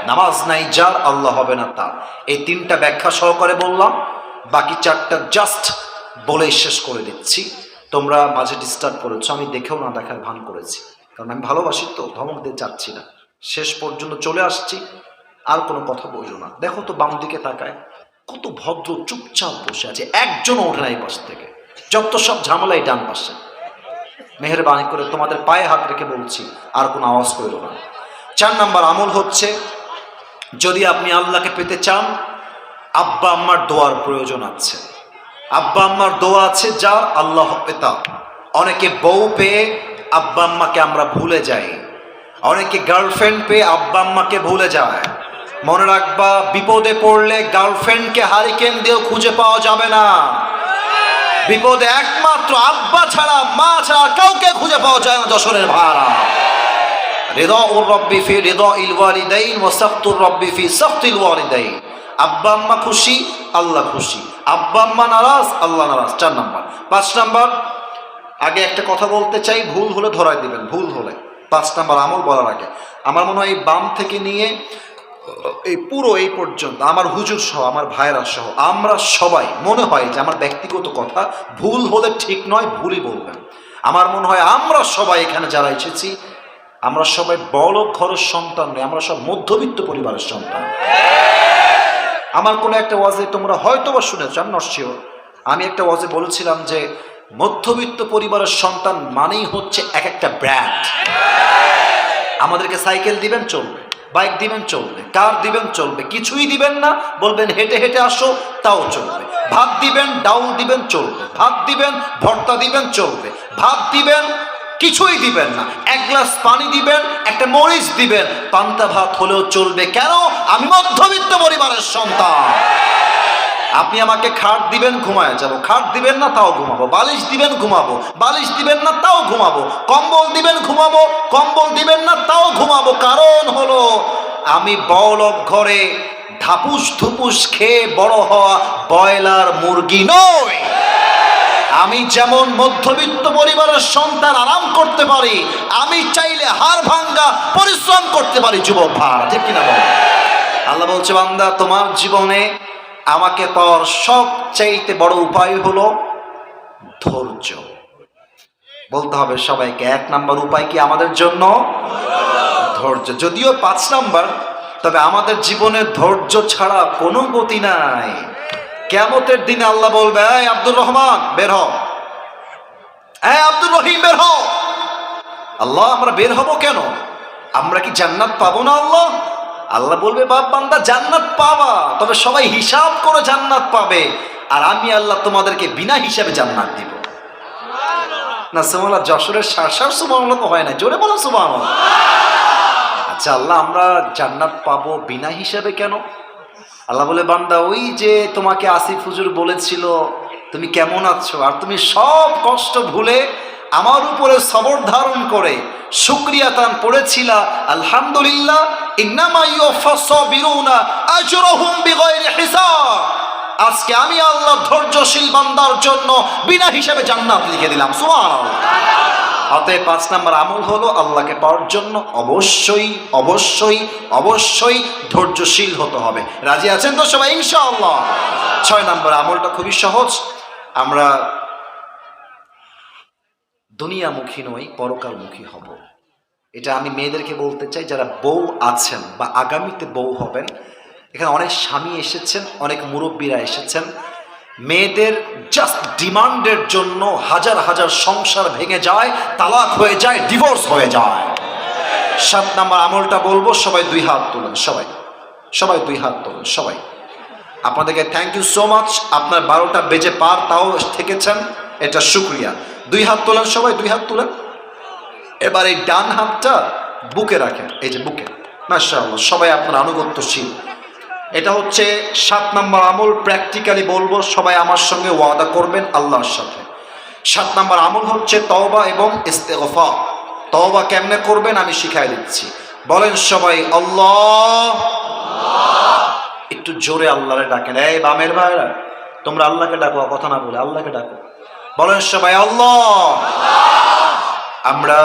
নামাজ নাই যার, আল্লাহ হবে না তার। এই 3টা ব্যাখ্যা সহকারে বললাম, বাকি 4টা জাস্ট বলে শেষ করে দিচ্ছি। তোমরা মাঝে ডিস্টার্ব করেছো, আমি দেখেও না দেখার ভান করেছি, কারণ আমি ভালোবাসি তো, ধমক দিয়ে যাচ্ছি না, শেষ পর্যন্ত চলে আসছি। আর কোনো কথা বললো না। দেখো তো বাম দিকে তাকায়, কত ভদ্র, চুপচাপ বসে আছে, একজন ওঠে নাই পাশ থেকে। যত সব ঝামেলাই ডান পাশে। মেহেরবানি করে তোমাদের পায়ে হাত রেখে বলছি, আর কোনো আওয়াজ করো না। 4 নাম্বার আমল হচ্ছে, যদি আপনি আল্লাহকে পেতে চান, আব্বা আম্মার দোয়ার প্রয়োজন আছে। আব্বা আম্মার দোয়া আছে যার, আল্লাহ পেতা। অনেকে বউ পেয়ে আব্বা আম্মাকে আমরা ভুলে যাই, অনেকে গার্লফ্রেন্ড পেয়ে আব্বা আম্মাকে ভুলে যায়। মনে রাখবা, বিপদে পড়লে গার্লফ্রেন্ডকে হারিকেন দিয়েও খুঁজে পাওয়া যাবে না। বিপদে একমাত্র আব্বা ছাড়া, মা ছাড়া কাউকে খুঁজে পাওয়া যায় না। যশোরের ভাড়া রিদাউর রব্বি ফি রিদাইল ওয়ালিদাইন ওয়া সাখতুর রব্বি ফি সাখতিল ওয়ালিদাইন। আব্বা আম্মা খুশি, আল্লাহ খুশি। আব্বা আম্মা নারাজ, আল্লাহ নারাজ। 4 নাম্বার। 5 নাম্বার, আগে একটা কথা বলতে চাই, ভুল হলে ধরাই দিবেন, ভুল হলে। 5 নাম্বার আমল বলার আগে আমার মনে হয় এই বাম থেকে নিয়ে এই পুরো এই পর্যন্ত আমার হুজুর সহ, আমার ভাইরা সহ, আমরা সবাই, মনে হয় যে আমার ব্যক্তিগত কথা, ভুল হলে ঠিক নয়, ভুলই বলবেন। আমার মনে হয় আমরা সবাই এখানে যারা এসেছি, আমরা সবাই বড় ঘরের সন্তান নই, আমরা সব মধ্যবিত্ত পরিবারের সন্তান। আমার কোনো একটা ওয়াজে তোমরা হয়তো বা শুনেছ, আমি নট শিওর, আমি একটা ওয়াজে বলেছিলাম যে মধ্যবিত্ত পরিবারের সন্তান মানেই হচ্ছে এক একটা ব্র্যান্ড। আমাদেরকে সাইকেল দিবেন চলবে, বাইক দিবেন চলবে, কার দিবেন চলবে, কিছুই দিবেন না, বলবেন হেঁটে হেঁটে আসো, তাও চলবে। ভাত দিবেন, ডাউল দিবেন চলবে, ভাত দিবেন, ভর্তা দিবেন চলবে, ভাত দিবেন, কিছুই দিবেন না, 1 গ্লাস পানি দিবেন, একটা মরিচ দিবেন, পান্তা ভাত হলেও চলবে। কেন? আমি মধ্যবিত্ত পরিবারের সন্তান। আপনি আমাকে খাট দিবেন, ঘুমায় যাবো, খাট দিবেন না, তাও ঘুমাবো। বালিশ দিবেন, ঘুমাবো, বালিশ দিবেন না, তাও ঘুমাবো। কম্বল দিবেন, ঘুমাবো, কম্বল দিবেন না, তাও ঘুমাবো। কারণ হলো আমি বড়লোক ঘরে ধাপুস ধুপুস খেয়ে বড় হওয়া ব্রয়লার মুরগি নই। আমি যেমন মধ্যবিত্ত পরিবারের সন্তান আরাম করতে পারি, আমি চাইলে হাড় ভাঙ্গা পরিশ্রম করতে পারি। যুবক ভাই, ঠিক কিনা বলো? আল্লাহ বলছে, বান্দা, তোমার জীবনে আমাকে পাওয়ার সবচাইতে বড় উপায় হলো ধৈর্য। বলতে হবে সবাইকে, 1 নাম্বার উপায় কি আমাদের জন্য? ধৈর্য। যদিও 5 নাম্বার, তবে আমাদের জীবনে ধৈর্য ছাড়া কোনো গতি নাই। কিয়ামতের দিনে আল্লাহ বলবে, এই আব্দুর রহমান বের হও, এই আব্দুর রহিম বের হও। আল্লাহ, আমরা বের হব কেন? আমরা কি জান্নাত পাবো না? আল্লাহ আল্লাহ বলবে, বাপ বান্দা, জান্নাত পাবা, তবে সবাই হিসাব করে জান্নাত পাবে, আর আমি আল্লাহ তোমাদেরকে বিনা হিসাবে জান্নাত দিব। না সুবহানাল্লাহ, যশোরের সারসার সুবহানাল্লাহ তো হয় না, জোরে বলো সুবহানাল্লাহ। আচ্ছা আল্লাহ, আমরা জান্নাত পাবো বিনা হিসাবে কেন? আল্লাহ বলে, বান্দা, ওই যে তোমাকে আসিফ হুজুর বলেছিল তুমি কেমন আছো, আর তুমি সব কষ্ট ভুলে আমার উপরে সবর ধারণ করে শুকরিয়া তান পড়েছিলা, আলহামদুলিল্লাহ, ইন্নামা ইউওয়াফাস সাবিরুনা আজরুহুম বিগাইরি হিসাব। আজকে আমি আল্লাহ ধৈর্যশীল বান্দার জন্য বিনা হিসাবে জান্নাত লিখে দিলাম। সুবহানাল্লাহ। অতএব 5 নাম্বার আমল হলো, আল্লাহকে পাওয়ার জন্য অবশ্যই অবশ্যই অবশ্যই ধৈর্যশীল হতে হবে। রাজি আছেন তো সবাই ইনশাআল্লাহ? 6 নাম্বার আমলটা খুবই সহজ। আমরা দুনিয়ামুখী নই, পরকালমুখী হব। এটা আমি মেয়েদেরকে বলতে চাই, যারা বউ আছেন বা আগামীতে বউ হবেন। এখানে অনেক স্বামী এসেছেন, অনেক মুরব্বীরা এসেছেন। মেয়েদের জাস্ট ডিমান্ডের জন্য হাজার হাজার সংসার ভেঙে যায়, তালাক হয়ে যায়, ডিভোর্স হয়ে যায়। 7 নাম্বার আমলটা বলবো, সবাই 2 হাত তোলেন, সবাই সবাই 2 হাত তোলেন, সবাই। আপনাদেরকে থ্যাংক ইউ সো মাচ। আপনার 12টা বেজে পার তাও থেকেছেন, এটা শুকরিয়া। 2 হাত তোলেন, সবাই 2 হাত তোলেন। এবার এই ডান হাতটা বুকে রাখেন, এই যে বুকে। মাশাআল্লাহ, সবাই আপনার আনুগত্যশীল। এটা হচ্ছে 7 নাম্বার আমল। প্র্যাকটিক্যালি বলবো, সবাই আমার সঙ্গে ওয়াদা করবেন আল্লাহর সাথে। 7 নাম্বার আমল হচ্ছে তওবা এবং ইস্তেগফার। তওবা কেমনে করবেন আমি শিখাই দিচ্ছি। বলেন সবাই, আল্লাহ। একটু জোরে আল্লাহরে ডাকেন। এই বামের ভাইরা, তোমরা আল্লাহকে ডাকো, কথা না বলে আল্লাহকে ডাকো। বলেন সবাই, আল্লাহ। আমরা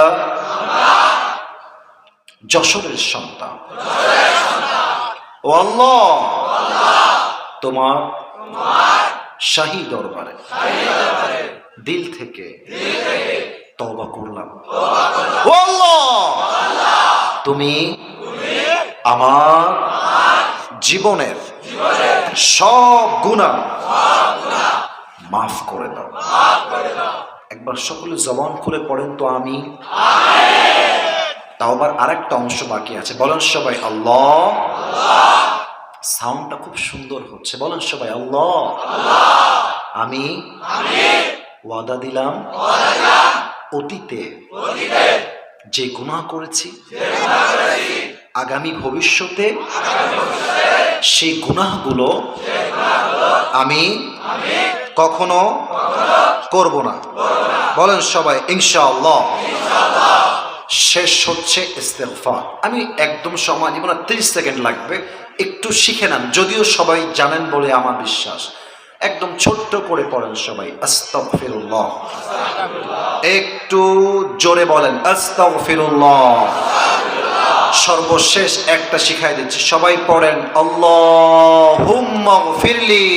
যশোরের সন্তান, ও আল্লাহ, তোমার শাহী দরবারে দিল থেকে তওবা করলাম। ও আল্লাহ, তুমি আমার জীবনের সব গুনাহ মাফ করে দাও। একবার সকলে জবান খুলে পড়েন তো আমি। তাওবার আরেকটা অংশ বাকি আছে, বলেন সবাই আল্লাহ। সাউন্ডটা খুব সুন্দর হচ্ছে, বলেন সবাই আল্লাহ। আমি ওয়াদা দিলাম অতীতে যে গুনাহ করেছি আগামী ভবিষ্যতে সেই গুনাহগুলো আমি কখনো করব না। বলেন সবাই ইনশাআল্লাহ। শেষ হচ্ছে ইস্তেগফার। আমি একদম সময় নিব না, 30 সেকেন্ড লাগবে, একটু শিখে নেন, যদিও সবাই জানেন বলে আমার বিশ্বাস। একদম ছোট্ট করে পড়েন সবাই আস্তাগফিরুল্লাহ। একটু জোরে বলেন আস্তাগফিরুল্লাহ। সর্বশেষ একটা শিখাই দিচ্ছি, সবাই পড়েন আল্লাহুম্মা গফিরলি।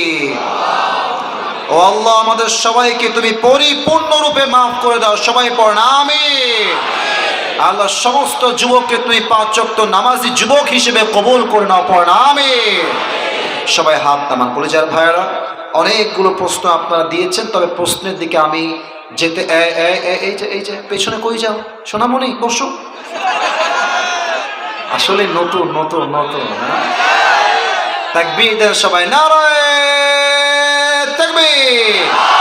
ও আল্লাহ, আমাদের সবাইকে তুমি পরিপূর্ণরূপে মাফ করে দাও। সবাই পড়েন আমিন। আল্লাহ, সমস্ত যুবককে তুমি 5 ওয়াক্ত নামাজি যুবক হিসেবে কবুল করে নাও। পড়েন আমিন। সবাই হাত নামান। কলেজের ভাইয়েরা, অনেকগুলো প্রশ্ন আপনারা দিয়েছেন, তবে প্রশ্নের দিকে আমি যেতে এই যে পেছনে কই যাও সোনামণি, বসো। আসলে নতুন নতুন নতুন তাকবীর দেন সবাই, নারায়ে তাকবীর।